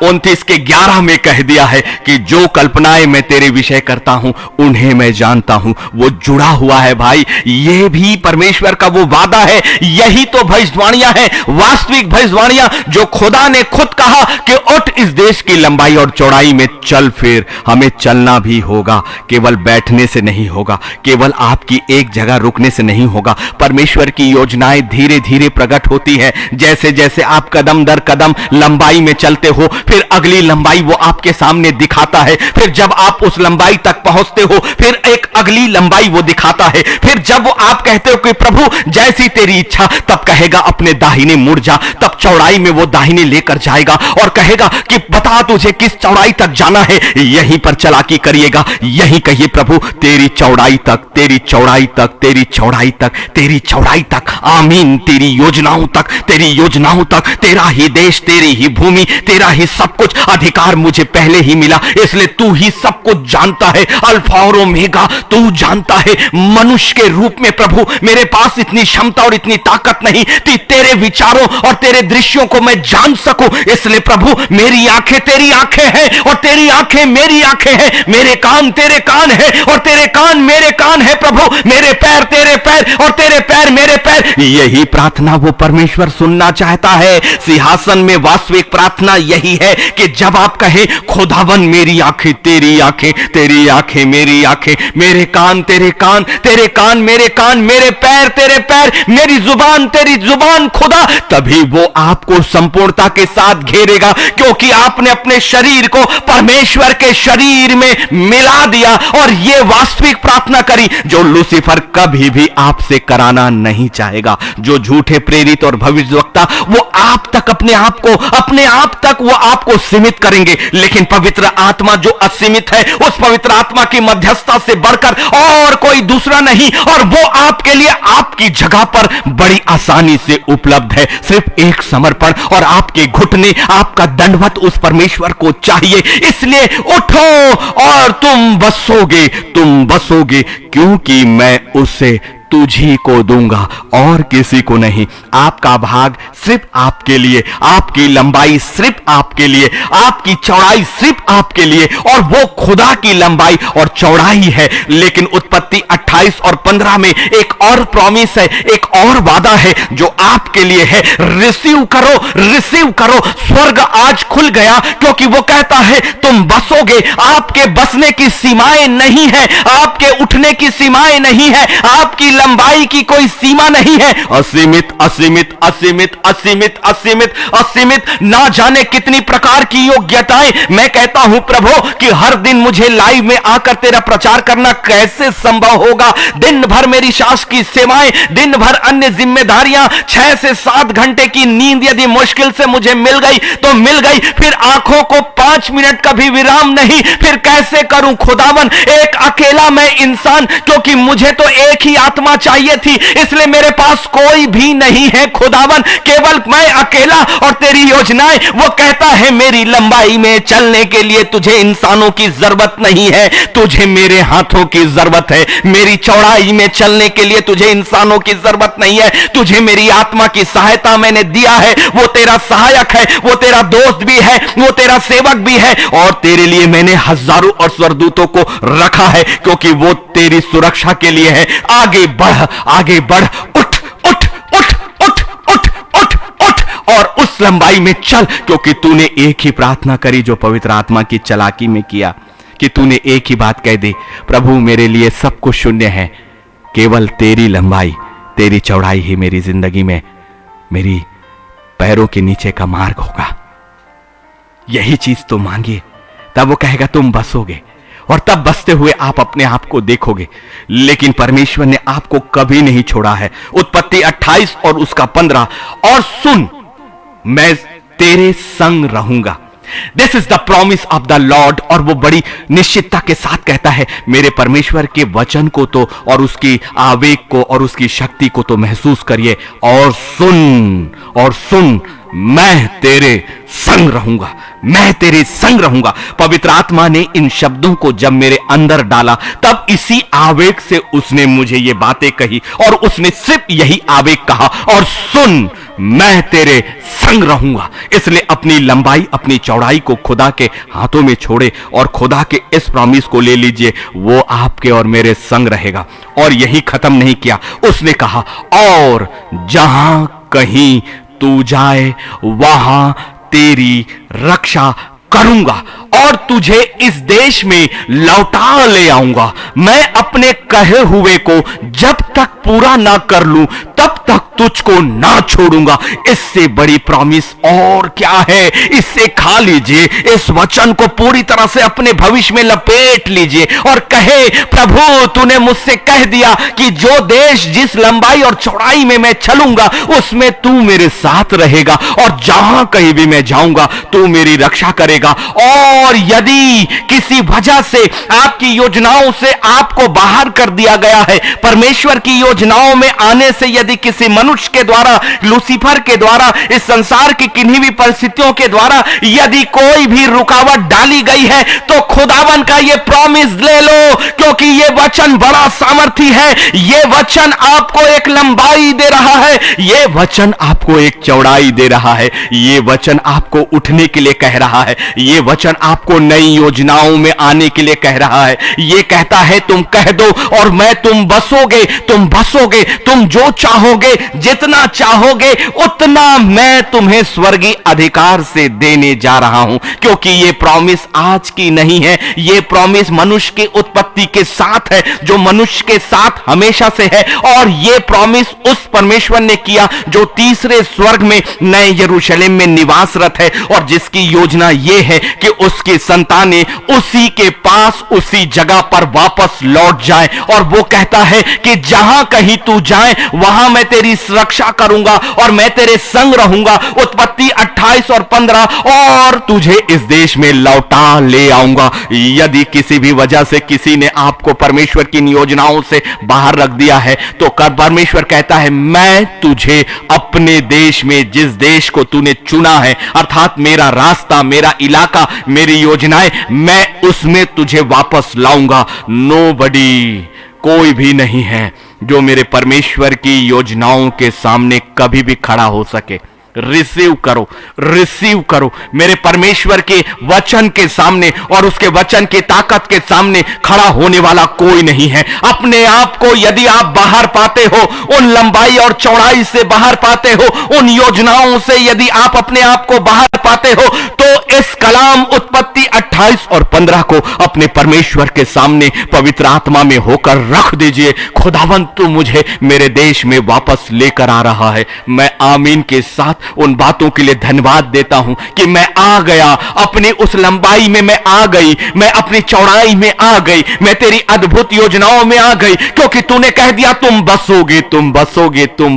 29 के 11 में कह दिया है कि जो कल्पनाएं मैं तेरे विषय करता हूं उन्हें मैं जानता हूं। वो जुड़ा हुआ है भाई, ये भी परमेश्वर का वो वादा है। यही तो भविष्यवाणियां हैं, वास्तविक भविष्यवाणियां जो खुदा ने खुद कहा कि उठ, इस देश की लंबाई और चौड़ाई में चल फिर। हमें चलना भी होगा, केवल बैठने से नहीं होगा, केवल आपकी एक जगह रुकने से नहीं होगा। परमेश्वर की योजनाएं धीरे धीरे प्रकट होती है। जैसे जैसे आप कदम दर कदम लंबाई में चलते हो, फिर अगली लंबाई वो आपके सामने दिखाता है। फिर जब आप उस लंबाई तक पहुंचते हो, फिर एक अगली लंबाई वो दिखाता है। फिर जब वो आप कहते हो कि प्रभु जैसी तेरी इच्छा, तब कहेगा अपने दाहिने मुड़ जा। तब चौड़ाई में वो दाहिने लेकर जाएगा और कहेगा कि बता तुझे किस चौड़ाई तक जाना है, यहीं पर चालाकी करिएगा। यही कहिए प्रभु तेरी चौड़ाई तक, तेरी चौड़ाई तक, तेरी चौड़ाई तक, तेरी चौड़ाई तक। आमीन। तेरी योजनाओं तक, तेरी योजनाओं तक। तेरा ही देश, तेरी ही भूमि, तेरा ही सब कुछ। अधिकार मुझे पहले ही मिला, इसलिए तू ही सब कुछ जानता है। अल्फा और ओमेगा तू जानता है। मनुष्य के रूप में प्रभु मेरे पास इतनी क्षमता और इतनी ताकत नहीं कि तेरे विचारों और तेरे दृश्यों को मैं जान सकूं। इसलिए प्रभु मेरी आंखें तेरी आंखें हैं और तेरी आंखें मेरी आंखें हैं। मेरे कान तेरे कान है और तेरे कान मेरे कान है। प्रभु मेरे पैर तेरे पैर और तेरे पैर मेरे पैर। यही प्रार्थना वो परमेश्वर सुनना चाहता है। सिंहासन में वास्तविक प्रार्थना यही है कि जब आप कहें खुदावन मेरी आंखें तेरी आंखें, तेरी आंखें मेरी आंखें, मेरे कान तेरे कान, तेरे कान मेरे कान, मेरे पैर तेरे पैर, मेरी जुबान तेरी जुबान खुदा, तभी वो आपको संपूर्णता के साथ घेरेगा, क्योंकि आपने अपने शरीर को परमेश्वर के शरीर में मिला दिया। और ये वास्तविक प्रार्थना करी जो लूसीफर कभी भी आपसे कराना नहीं चाहेगा। जो झूठे प्रेरित और भविष्यवक्ता वो आप तक अपने आप तक वो आपको सीमित करेंगे, लेकिन पवित्र आत्मा जो असीमित है, उस पवित्र आत्मा की मध्यस्थता से बढ़कर और कोई दूसरा नहीं। और वो आपके लिए आपकी जगह पर बड़ी आसानी से उपलब्ध है। सिर्फ एक समर्पण और आपके घुटने, आपका दंडवत उस परमेश्वर को चाहिए। इसलिए उठो और तुम बसोगे, तुम बसोगे, क्योंकि मैं उसे तुझी को दूंगा और किसी को नहीं। आपका भाग सिर्फ आपके लिए, आपकी लंबाई सिर्फ आपके लिए, आपकी चौड़ाई सिर्फ आपके लिए, और वो खुदा की लंबाई और चौड़ाई है। लेकिन उत्पत्ति 28 और 15 में एक और प्रॉमिस है, एक और वादा है जो आपके लिए है। रिसीव करो, रिसीव करो। स्वर्ग आज खुल गया, क्योंकि वो कहता है तुम बसोगे। आपके बसने की सीमाएं नहीं है, आपके उठने की सीमाएं नहीं है, आपकी लंबाई की कोई सीमा नहीं है। असीमित असीमित असीमित असीमित असीमित असीमित, ना जाने कितनी प्रकार की योग्यताएं। मैं कहता हूं प्रभु कि हर दिन मुझे लाइव में आकर तेरा प्रचार करना कैसे संभव होगा। दिन भर मेरी शास की सेवाएं, दिन भर अन्य जिम्मेदारियां, 6 से 7 घंटे की नींद यदि मुश्किल से मुझे मिल गई तो मिल गई, फिर आंखों को 5 मिनट का भी विराम नहीं। फिर कैसे करूं खुदावन, एक अकेला मैं इंसान, क्योंकि मुझे तो एक ही आत्मा चाहिए थी, इसलिए मेरे पास कोई भी नहीं है खुदावन, केवल मैं अकेला। और तेरी योजनाएं, वो कहता है मेरी लंबाई में चलने के लिए तुझे इंसानों की जरूरत नहीं है, तुझे मेरे हाथों की जरूरत है। मेरी चौड़ाई में चलने के लिए तुझे इंसानों की जरूरत नहीं है, तुझे मेरी आत्मा की सहायता मैंने दिया है। वो तेरा सहायक है, वो तेरा दोस्त भी है, वो तेरा सेवक भी है, और तेरे लिए मैंने हजारों और स्वर्गदूतों को रखा है, क्योंकि वो तेरी सुरक्षा के लिए है। आगे बढ़, आगे बढ़, उठ उठ उठ उठ उठ उठ उठ, और उस लंबाई में चल, क्योंकि तूने एक ही प्रार्थना करी जो पवित्र आत्मा की चालाकी में किया, कि तूने एक ही बात कह दी, प्रभु मेरे लिए सब कुछ शून्य है, केवल तेरी लंबाई तेरी चौड़ाई ही मेरी जिंदगी में मेरी पैरों के नीचे का मार्ग होगा। यही चीज तो मांगिए, तब वो कहेगा तुम बसोगे, और तब बसते हुए आप अपने आप को देखोगे। लेकिन परमेश्वर ने आपको कभी नहीं छोड़ा है। उत्पत्ति 28 और उसका 15, और सुन मैं तेरे संग रहूंगा। This is the promise of the Lord. और वो बड़ी निश्चितता के साथ कहता है, मेरे परमेश्वर के वचन को तो और उसकी आवेग को और उसकी शक्ति को तो महसूस करिए, और सुन मैं तेरे संग रहूंगा, मैं तेरे संग रहूंगा। पवित्र आत्मा ने इन शब्दों को जब मेरे अंदर डाला, तब इसी आवेग से उसने मुझे ये बातें कही, और उसने सिर्फ यही आवेग कहा, और सुन मैं तेरे संग रहूंगा। इसलिए अपनी लंबाई, अपनी चौड़ाई को खुदा के हाथों में छोड़े और खुदा के इस प्रॉमिस को ले लीजिए, वो आपके और मेरे संग रहेगा। और यही खत्म नहीं किया, उसने कहा और जहां कहीं तू जाए वहां तेरी रक्षा करूंगा और तुझे इस देश में लौटा ले आऊंगा। मैं अपने कहे हुए को जब तक पूरा ना कर लूं तब तक तुझको ना छोड़ूंगा। इससे बड़ी प्रॉमिस और क्या है? इससे खा लीजिए, इस वचन को पूरी तरह से अपने भविष्य में लपेट लीजिए और कहे, प्रभु तूने मुझसे कह दिया कि जो देश, जिस लंबाई और चौड़ाई में मैं चलूंगा उसमें तू मेरे साथ रहेगा, और जहां कहीं भी मैं जाऊंगा तू मेरी रक्षा करेगा। और यदि किसी वजह से आपकी योजनाओं से आपको बाहर कर दिया गया है, परमेश्वर की योजनाओं में आने से यदि किसी मनुष्य के द्वारा, लूसीफर के द्वारा, इस संसार की किन्हीं भी परिस्थितियों के द्वारा यदि कोई भी रुकावट डाली गई है, तो खुदावन का यह प्रॉमिस ले लो, क्योंकि यह वचन बड़ा सामर्थी है। यह वचन आपको एक लंबाई दे रहा है, यह वचन आपको एक चौड़ाई दे रहा है, यह वचन आपको उठने के लिए कह रहा है, यह वचन आपको नई योजनाओं में आने के लिए कह रहा है। यह कहता है तुम कह दो और मैं, तुम बसोगे, तुम बसोगे, तुम जो चाहोगे, जितना चाहोगे उतना मैं तुम्हें स्वर्गीय अधिकार से देने जा रहा हूं। क्योंकि यह प्रॉमिस आज की नहीं है, यह प्रॉमिस मनुष्य की उत्पत्ति के साथ है, जो मनुष्य के साथ हमेशा से है। और यह प्रॉमिस उस परमेश्वर ने किया जो तीसरे स्वर्ग में नए यरूशलेम में निवासरत है, और जिसकी योजना यह है कि उसकी संतानें उसी के पास, उसी जगह पर वापस लौट जाएं। और वो कहता है कि जहां कहीं तू जाए वहां मैं तेरी रक्षा करूंगा और मैं तेरे संग रहूंगा। उत्पत्ति 28 और 15, और तुझे इस देश में लौटा ले आऊंगा। यदि किसी भी वजह से किसी ने आपको परमेश्वर की योजनाओं से बाहर रख दिया है, तो परमेश्वर कहता है मैं तुझे अपने देश में, जिस देश को तूने चुना है, अर्थात मेरा रास्ता, मेरा इलाका, मेरी योजनाएं, मैं उसमें तुझे वापस लाऊंगा। नोबडी, कोई भी नहीं है जो मेरे परमेश्वर की योजनाओं के सामने कभी भी खड़ा हो सके। रिसीव करो मेरे परमेश्वर के वचन के सामने और उसके वचन की ताकत के सामने खड़ा होने वाला कोई नहीं है। अपने आप को यदि आप बाहर पाते हो, उन लंबाई और चौड़ाई से बाहर पाते हो, उन योजनाओं से यदि आप अपने आप को बाहर पाते हो, तो इस कलाम उत्पत्ति 28 और 15 को अपने परमेश्वर के सामने पवित्र आत्मा में होकर रख दीजिए। खुदावंत तू मुझे मेरे देश में वापस लेकर आ रहा है। मैं आमीन के साथ उन बातों के लिए धन्यवाद देता हूं कि मैं आ गया, अपनी उस लंबाई में मैं आ गई, मैं अपनी चौड़ाई में आ गई, मैं तेरी अद्भुत योजनाओं में आ गई, क्योंकि तूने कह दिया तुम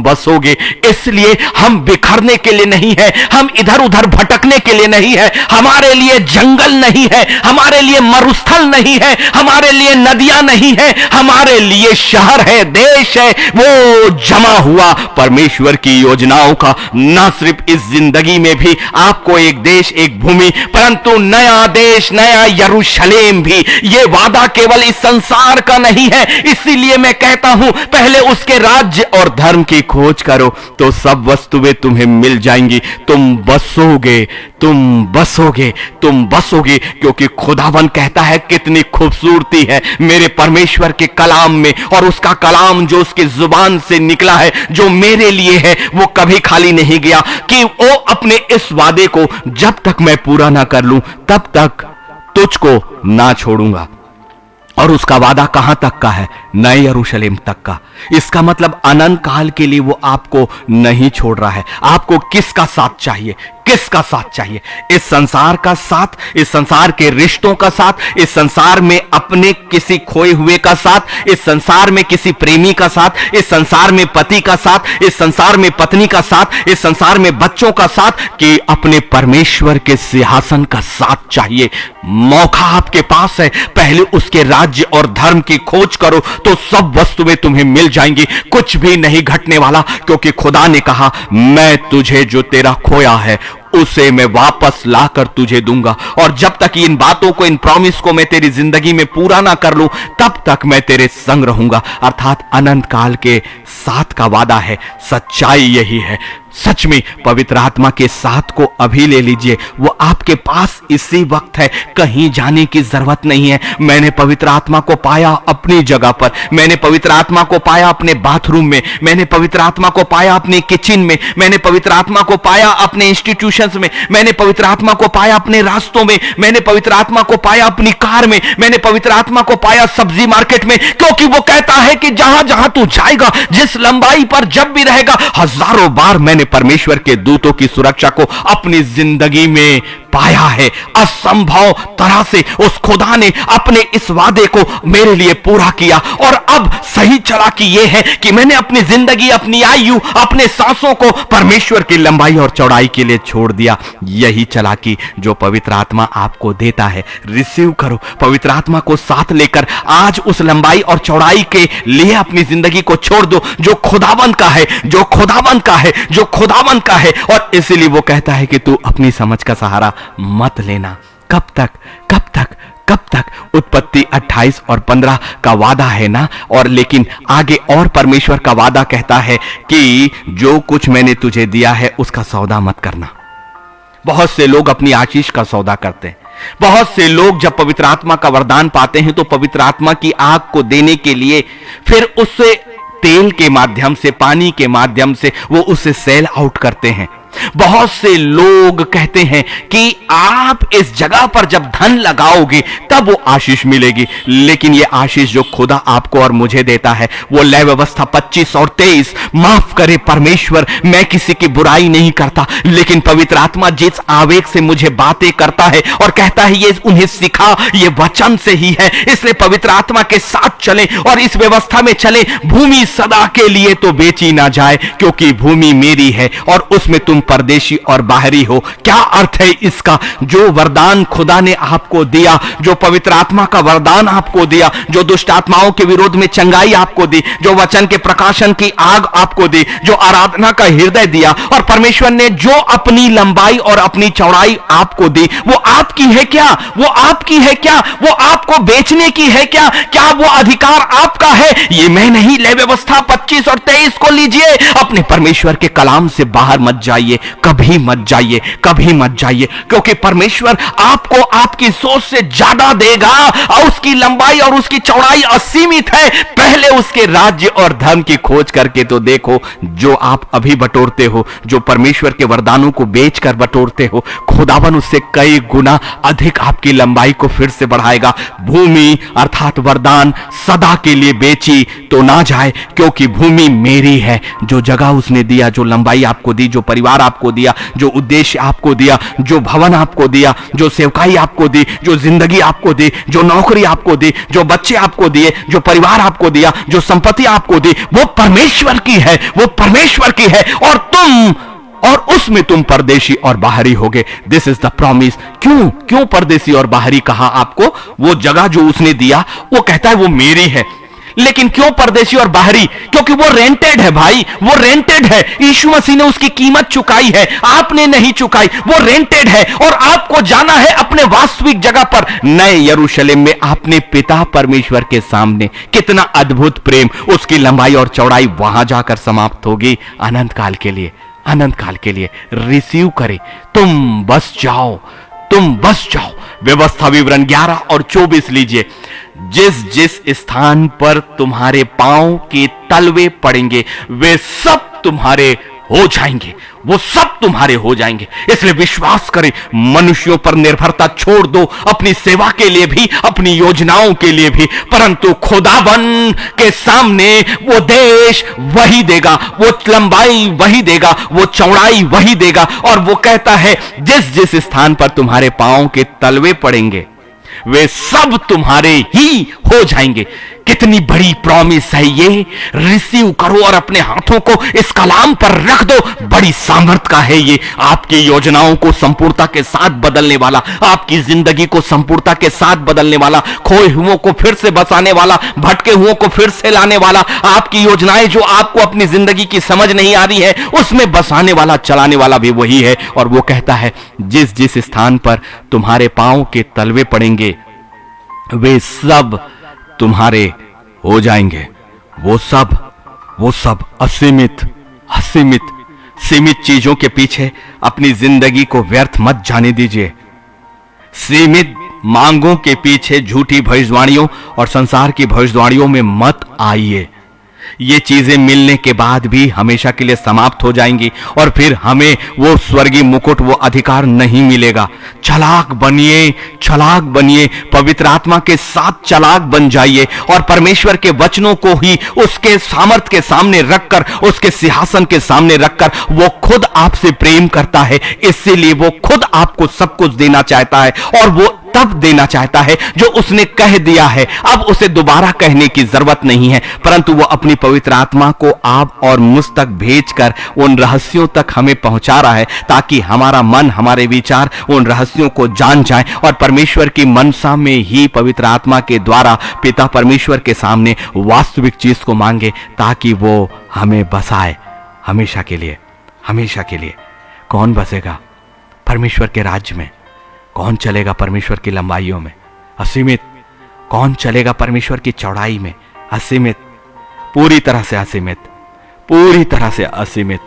बसोगे। इसलिए हम बिखरने के लिए नहीं है, हम इधर उधर भटकने के लिए नहीं है, हमारे लिए जंगल नहीं है, हमारे लिए मरुस्थल नहीं है, हमारे लिए नदियां नहीं है, हमारे लिए शहर है, देश है, वो जमा हुआ परमेश्वर की योजनाओं का। ना सिर्फ इस जिंदगी में भी आपको एक देश, एक भूमि, परंतु नया देश, नया यरूशलेम भी। ये वादा केवल इस संसार का नहीं है। इसीलिए मैं कहता हूं, पहले उसके राज्य और धर्म की खोज करो तो सब वस्तुएं तुम्हें मिल जाएंगी। तुम बसोगे, क्योंकि खुदावन कहता है, कितनी खूबसूरती है मेरे परमेश्वर के कलाम में, और उसका कलाम जो उसकी जुबान से निकला है, जो मेरे लिए है, वो कभी खाली नहीं गया कि वो अपने इस वादे को जब तक मैं पूरा ना कर लूं तब तक तुझको ना छोड़ूंगा। और उसका वादा कहां तक का है? नए यरूशलेम तक का। इसका मतलब अनंत काल के लिए वो आपको नहीं छोड़ रहा है। आपको किसका साथ चाहिए? इस संसार का साथ, इस संसार के रिश्तों का साथ, इस संसार में अपने किसी खोए हुए का साथ, इस संसार में किसी प्रेमी का साथ, इस संसार में पति का साथ, इस संसार में पत्नी का साथ, इस संसार में बच्चों का साथ, कि अपने परमेश्वर के सिंहासन का साथ चाहिए। मौका आपके पास है। पहले उसके राज्य और धर्म की खोज करो तो सब वस्तुएं तुम्हें मिल जाएंगी। कुछ भी नहीं घटने वाला, क्योंकि खुदा ने कहा, मैं तुझे जो तेरा खोया है उसे मैं वापस लाकर तुझे दूंगा। और जब तक इन बातों को, इन प्रॉमिस को मैं तेरी जिंदगी में पूरा ना कर लूं, तब तक मैं तेरे संग रहूंगा। अर्थात अनंत काल के साथ का वादा है। सच्चाई यही है। सच में पवित्र आत्मा के साथ को अभी ले लीजिए। वो आपके पास इसी वक्त है, कहीं जाने की जरूरत नहीं है। मैंने पवित्र आत्मा को पाया अपनी जगह पर, मैंने पवित्र आत्मा को पाया अपने बाथरूम में, मैंने पवित्र आत्मा को पाया अपने किचन में, मैंने पवित्र आत्मा को पाया अपने इंस्टीट्यूशंस में, मैंने पवित्र आत्मा को पाया अपने रास्तों में, मैंने पवित्र आत्मा को पाया अपनी कार में, मैंने पवित्र आत्मा को पाया सब्जी मार्केट में। क्योंकि वो कहता है कि जहां जहां तू जाएगा, जिस लंबाई पर जब भी रहेगा, हजारों बार मैंने परमेश्वर के दूतों की सुरक्षा को अपनी जिंदगी में पाया है। असंभव तरह से उस खुदा ने अपने इस वादे को मेरे लिए पूरा किया। और अब सही चालाकी यह है कि मैंने अपनी जिंदगी, अपनी आयु, अपने सांसों को परमेश्वर की लंबाई और चौड़ाई के लिए छोड़ दिया। यही चालाकी जो पवित्र आत्मा आपको देता है। रिसीव करो, पवित्र आत्मा को साथ लेकर आज उस लंबाई और चौड़ाई के लिए अपनी जिंदगी को छोड़ दो जो खुदावंत का है, जो खुदावंत का है, जो खुदावंत का है। और इसलिए वो कहता है कि तू अपनी समझ का सहारा मत लेना। कब तक? उत्पत्ति 28 और 15 का वादा है ना। और लेकिन आगे और परमेश्वर का वादा कहता है कि जो कुछ मैंने तुझे दिया है उसका सौदा मत करना। बहुत से लोग अपनी आशीष का सौदा करते हैं। बहुत से लोग जब पवित्र आत्मा का वरदान पाते हैं तो पवित्र आत्मा की आग को देने के लिए फिर उससे तेल के माध्यम से, पानी के माध्यम से वो उसे सेल आउट करते हैं। बहुत से लोग कहते हैं कि आप इस जगह पर जब धन लगाओगे तब वो आशीष मिलेगी। लेकिन ये आशीष जो खुदा आपको और मुझे देता है वो लय व्यवस्था 25 और 23, माफ करे परमेश्वर, मैं किसी की बुराई नहीं करता, लेकिन पवित्र आत्मा जिस आवेग से मुझे बातें करता है और कहता है ये उन्हें सिखा, ये वचन से ही है। इसलिए पवित्र आत्मा के साथ चलें और इस व्यवस्था में चलें। भूमि सदा के लिए तो बेची ना जाए, क्योंकि भूमि मेरी है और उसमें तुम तुम परदेशी और बाहरी हो। क्या अर्थ है इसका? जो वरदान खुदा ने आपको दिया, जो पवित्र आत्मा का वरदान आपको दिया, जो दुष्ट आत्माओं के विरोध में चंगाई आपको दी, जो वचन के प्रकाशन की आग आपको दी, जो आराधना का हृदय दिया, और परमेश्वर ने जो अपनी लंबाई और अपनी चौड़ाई आपको दी, वो आपकी है क्या? वो आपकी है क्या? वो आपको बेचने की है क्या? क्या वो अधिकार आपका है? ये मैं नहीं। ले व्यवस्था 25 और 23 को लीजिए। अपने परमेश्वर के कलाम से बाहर मत जाइए, कभी मत जाइए, कभी मत जाइए, क्योंकि परमेश्वर आपको आपकी सोच से ज्यादा देगा, और उसकी लंबाई और उसकी चौड़ाई असीमित है। पहले उसके राज्य और धर्म की खोज करके तो देखो। जो आप अभी बटोरते हो, जो परमेश्वर के वरदानों को बेचकर बटोरते हो, खुदावन उससे कई गुना अधिक आपकी लंबाई को फिर से बढ़ाएगा। भूमि अर्थात वरदान सदा के लिए बेची तो ना जाए, क्योंकि भूमि मेरी है। जो जगह उसने दिया, जो लंबाई आपको दी, जो परिवार आपको दिया, जो उद्देश्य आपको दिया, जो भवन आपको दिया, जो सेवकाई आपको दी, जो जिंदगी आपको दी, जो नौकरी आपको दी, जो बच्चे आपको दिए, जो परिवार आपको दिया, जो संपत्ति आपको दी, वो परमेश्वर की है, वो परमेश्वर की है। और उसमें तुम परदेशी और बाहरी होगे। This is the promise. क्यों परदेशी और बाहरी कहा आपको? वो जगह जो उसने दिया, वो कहता है वो मेरी है। लेकिन क्यों परदेशी और बाहरी? क्योंकि वो रेंटेड है भाई, वो रेंटेड है। यीशु मसीह ने उसकी कीमत चुकाई है, आपने नहीं चुकाई। वो रेंटेड है और आपको जाना है अपने वास्तविक जगह पर, नए यरूशलेम में, अपने पिता परमेश्वर के सामने। कितना अद्भुत प्रेम! उसकी लंबाई और चौड़ाई वहां जाकर समाप्त होगी अनंत काल के लिए, अनंत काल के लिए। रिसीव करें, तुम बस जाओ, तुम बस जाओ। व्यवस्था विवरण 11 और 24 लीजिए। जिस जिस स्थान पर तुम्हारे पांव के तलवे पड़ेंगे, वे सब तुम्हारे हो जाएंगे, वो सब तुम्हारे हो जाएंगे। इसलिए विश्वास करें, मनुष्यों पर निर्भरता छोड़ दो, अपनी सेवा के लिए भी, अपनी योजनाओं के लिए भी, परंतु खुदावन के सामने वो देश वही देगा, वो लंबाई वही देगा, वो चौड़ाई वही देगा। और वो कहता है जिस जिस स्थान पर तुम्हारे पांव के तलवे पड़ेंगे, वे सब तुम्हारे ही हो जाएंगे। कितनी बड़ी प्रॉमिस है ये! रिसीव करो और अपने हाथों को इस कलाम पर रख दो। बड़ी सामर्थ का है ये, आपकी योजनाओं को संपूर्णता के साथ बदलने वाला, आपकी जिंदगी को संपूर्णता के साथ बदलने वाला, खोए हुओं को फिर से बसाने वाला, भटके हुओं को फिर से लाने वाला, आपकी योजनाएं जो आपको अपनी जिंदगी की समझ नहीं आ रही है, उसमें बसाने वाला, चलाने वाला भी वही है। और वो कहता है जिस जिस स्थान पर तुम्हारे पांव के तलवे पड़ेंगे, वे सब तुम्हारे हो जाएंगे। वो सब असीमित सीमित चीजों के पीछे अपनी जिंदगी को व्यर्थ मत जाने दीजिए। सीमित मांगों के पीछे झूठी भविष्यवाणियों और संसार की भविष्यवाणियों में मत आइए। ये चीजें मिलने के बाद भी हमेशा के लिए समाप्त हो जाएंगी, और फिर हमें वो स्वर्गीय मुकुट, वो अधिकार नहीं मिलेगा। चालाक बनिए, पवित्र आत्मा के साथ चालाक बन जाइए, और परमेश्वर के वचनों को ही उसके सामर्थ के सामने रखकर, उसके सिंहासन के सामने रखकर, वो खुद आपसे प्रेम करता है, इसीलिए वो खुद आपको सब कुछ देना चाहता है। और वो तब देना चाहता है जो उसने कह दिया है। अब उसे दोबारा कहने की जरूरत नहीं है, परंतु वो अपनी पवित्र आत्मा को आप और मुझ तक भेजकर उन रहस्यों तक हमें पहुंचा रहा है, ताकि हमारा मन, हमारे विचार उन रहस्यों को जान जाए और परमेश्वर की मनसा में ही पवित्र आत्मा के द्वारा पिता परमेश्वर के सामने वास्तविक चीज को मांगे, ताकि वो हमें बसाए हमेशा के लिए, हमेशा के लिए। कौन बसेगा परमेश्वर के राज्य में? कौन चलेगा परमेश्वर की लंबाइयों में? असीमित। कौन चलेगा परमेश्वर की चौड़ाई में? असीमित। पूरी तरह से असीमित, पूरी तरह से असीमित,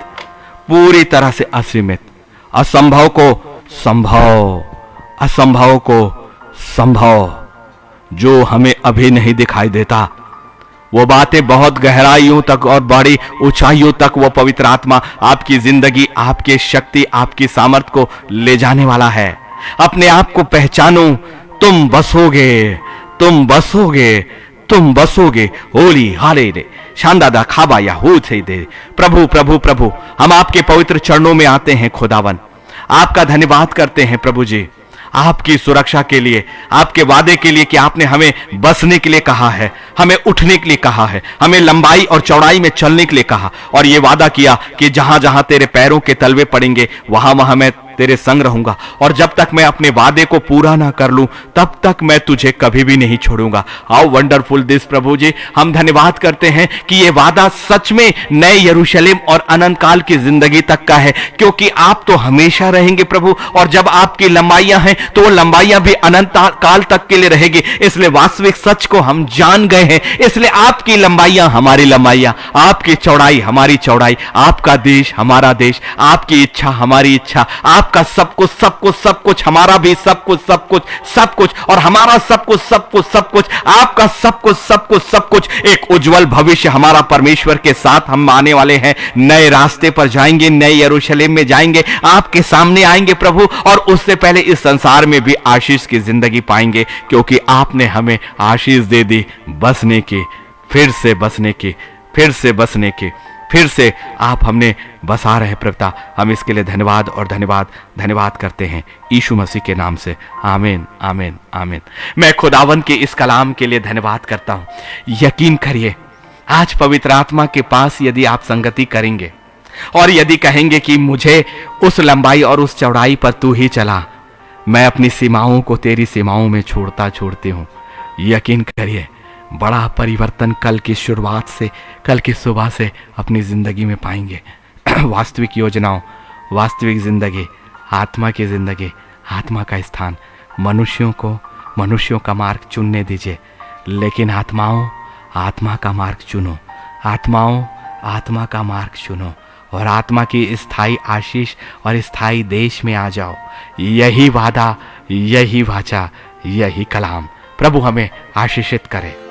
पूरी तरह से असीमित। असंभव को संभव, असंभव को संभव। जो हमें अभी नहीं दिखाई देता, वो बातें बहुत गहराइयों तक और बड़ी ऊंचाइयों तक वो पवित्र आत्मा आपकी जिंदगी, आपकी शक्ति, आपकी सामर्थ को ले जाने वाला है। अपने आप को पहचानो, तुम बसोगे, तुम बसोगे, तुम बसोगे। होली हाले रे शानदादा खाबा या हो थे दे। प्रभु प्रभु प्रभु, हम आपके पवित्र चरणों में आते हैं खुदावन, आपका धन्यवाद करते हैं प्रभु जी। आपकी सुरक्षा के लिए, आपके वादे के लिए कि आपने हमें बसने के लिए कहा है, हमें उठने के लिए कहा है, हमें लंबाई और चौड़ाई में चलने के लिए कहा, और ये वादा किया कि जहां जहां तेरे पैरों के तलवे पड़ेंगे वहां वहां मैं तेरे संग रहूंगा, और जब तक मैं अपने वादे को पूरा ना कर लूं तब तक मैं तुझे कभी भी नहीं छोड़ूंगा। हाउ वंडरफुल दिस प्रभु जी। हम धन्यवाद करते हैं कि ये वादा सच में नए यरूशलेम और अनंत काल की जिंदगी तक का है, क्योंकि आप तो हमेशा रहेंगे प्रभु, और जब आपकी लंबाइयां हैं तो वो लंबाइयां भी अनंत काल तक के लिए रहेगी। इसलिए वास्तविक सच को हम जान गए हैं, इसलिए आपकी लंबाइयां हमारी लंबाइयां, आपकी चौड़ाई हमारी चौड़ाई, आपका देश हमारा देश, आपकी इच्छा हमारी इच्छा, आपका सब कुछ सब कुछ सब कुछ, हमारा भी सब कुछ सब कुछ सब कुछ, और हमारा सब कुछ सब कुछ सब कुछ, आपका सब कुछ सब कुछ सब कुछ, एक उज्जवल भविष्य हमारा परमेश्वर के साथ हम आने वाले हैं। नए रास्ते पर जाएंगे, नए यरूशलेम में जाएंगे, आपके सामने आएंगे प्रभु, और उससे पहले इस संसार में भी आशीष की जिंदगी पाएंगे, क्योंकि आपने हमें आशीष दे दी बसने की, फिर से बसने की, फिर से बसने की, फिर से आप हमने बसा रहे पिता। हम इसके लिए धन्यवाद और धन्यवाद धन्यवाद करते हैं यीशु मसीह के नाम से। आमीन आमीन आमीन। मैं खुदावंद के इस कलाम के लिए धन्यवाद करता हूं। यकीन करिए, आज पवित्र आत्मा के पास यदि आप संगति करेंगे और यदि कहेंगे कि मुझे उस लंबाई और उस चौड़ाई पर तू ही चला, मैं अपनी सीमाओं को तेरी सीमाओं में छोड़ता छोड़ती हूं, यकीन करिए बड़ा परिवर्तन कल की शुरुआत से, कल की सुबह से अपनी जिंदगी में पाएंगे। वास्तविक योजनाओं, वास्तविक जिंदगी, आत्मा की जिंदगी, आत्मा का स्थान, मनुष्यों को मनुष्यों का मार्ग चुनने दीजिए, लेकिन आत्माओं आत्मा का मार्ग चुनो, आत्माओं आत्मा का मार्ग चुनो, और आत्मा की स्थायी आशीष और स्थायी देश में आ जाओ। यही वादा, यही वाचा, यही कलाम प्रभु हमें आशीषित करे।